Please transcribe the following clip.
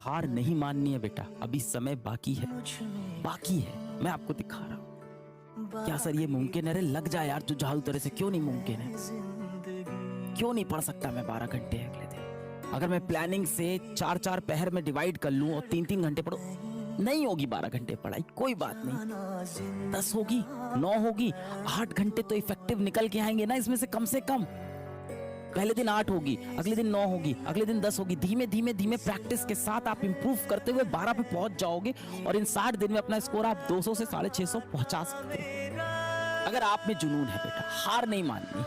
हार नहीं माननी है बेटा, अभी समय बाकी है, बाकी है। मैं आपको दिखा रहा हूँ। क्या सर ये मुमकिन है? अरे लग जाए यार जुझारू तरह से, क्यों नहीं मुमकिन है? क्यों नहीं पढ़ सकता मैं 12 घंटे अगले दिन? अगर मैं प्लानिंग से 4-4 पहर में डिवाइड कर लूं और 3-3 घंटे पढ़ूं, नहीं होगी 12 घंटे पढ़ाई, कोई बात नहीं। 10 होगी, 9 होगी, 8 घंटे तो इफेक्टिव निकल के आएंगे ना इसमें से कम से कम। पहले दिन 8 होगी, अगले दिन 9 होगी, अगले दिन 10 होगी। धीमे धीमे धीमे प्रैक्टिस के साथ आप इंप्रूव करते हुए 12 पे पहुंच जाओगे और इन 60 दिन में अपना स्कोर आप 200 से 650 पहुंचा सकते हो। अगर आप में जुनून है बेटा, हार नहीं माननी।